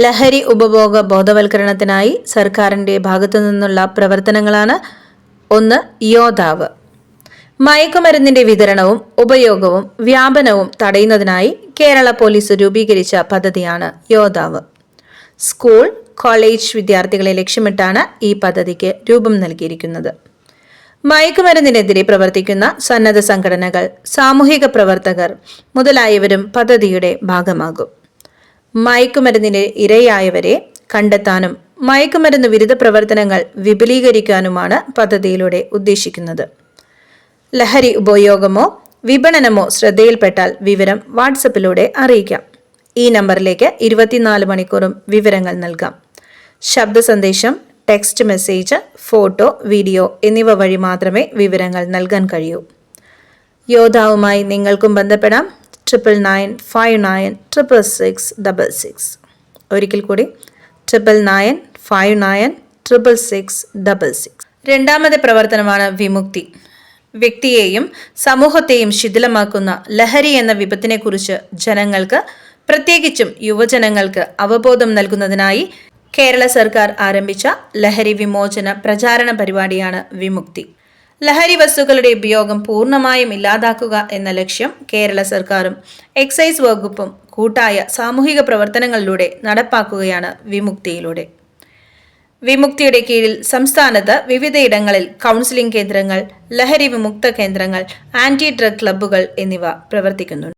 ലഹരി ഉപഭോഗ ബോധവൽക്കരണത്തിനായി സർക്കാരിൻ്റെ ഭാഗത്തു നിന്നുള്ള പ്രവർത്തനങ്ങളാണ്. 1. യോദ്ധാവ്. മയക്കുമരുന്നിന്റെ വിതരണവും ഉപയോഗവും വ്യാപനവും തടയുന്നതിനായി കേരള പോലീസ് രൂപീകരിച്ച പദ്ധതിയാണ് യോദ്ധാവ്. സ്കൂൾ, കോളേജ് വിദ്യാർത്ഥികളെ ലക്ഷ്യമിട്ടാണ് ഈ പദ്ധതിക്ക് രൂപം നൽകിയിരിക്കുന്നത്. മയക്കുമരുന്നിനെതിരെ പ്രവർത്തിക്കുന്ന സന്നദ്ധ സംഘടനകൾ, സാമൂഹിക പ്രവർത്തകർ മുതലായവരും പദ്ധതിയുടെ ഭാഗമാകും. മയക്കുമരുന്നിന് ഇരയായവരെ കണ്ടെത്താനും മയക്കുമരുന്ന് വിരുദ്ധ പ്രവർത്തനങ്ങൾ വിപുലീകരിക്കാനുമാണ് പദ്ധതിയിലൂടെ ഉദ്ദേശിക്കുന്നത്. ലഹരി ഉപയോഗമോ വിപണനമോ ശ്രദ്ധയിൽപ്പെട്ടാൽ വിവരം വാട്സപ്പിലൂടെ അറിയിക്കാം. ഈ നമ്പറിലേക്ക് 24 മണിക്കൂറും വിവരങ്ങൾ നൽകാം. ശബ്ദ സന്ദേശം, ടെക്സ്റ്റ് മെസ്സേജ്, ഫോട്ടോ, വീഡിയോ എന്നിവ വഴി മാത്രമേ വിവരങ്ങൾ നൽകാൻ കഴിയൂ. യോദ്ധാവുമായി നിങ്ങൾക്കും ബന്ധപ്പെടാം. 9995966666. ഒരിക്കൽ കൂടി 9995966666. രണ്ടാമത്തെ പ്രവർത്തനമാണ് വിമുക്തി. വ്യക്തിയെയും സമൂഹത്തെയും ശിഥിലമാക്കുന്ന ലഹരി എന്ന വിപത്തിനെക്കുറിച്ച് ജനങ്ങൾക്ക്, പ്രത്യേകിച്ചും യുവജനങ്ങൾക്ക് അവബോധം നൽകുന്നതിനായി കേരള സർക്കാർ ആരംഭിച്ച ലഹരി വിമോചന പ്രചാരണ പരിപാടിയാണ് വിമുക്തി. ലഹരി വസ്തുക്കളുടെ ഉപയോഗം പൂർണ്ണമായും ഇല്ലാതാക്കുക എന്ന ലക്ഷ്യം കേരള സർക്കാരും എക്സൈസ് വകുപ്പും കൂട്ടായ സാമൂഹിക പ്രവർത്തനങ്ങളിലൂടെ നടപ്പാക്കുകയാണ് വിമുക്തിയിലൂടെ. വിമുക്തിയുടെ കീഴിൽ സംസ്ഥാനത്ത് വിവിധയിടങ്ങളിൽ കൗൺസിലിംഗ് കേന്ദ്രങ്ങൾ, ലഹരി വിമുക്ത കേന്ദ്രങ്ങൾ, ആന്റി ഡ്രഗ് ക്ലബ്ബുകൾ എന്നിവ പ്രവർത്തിക്കുന്നുണ്ട്.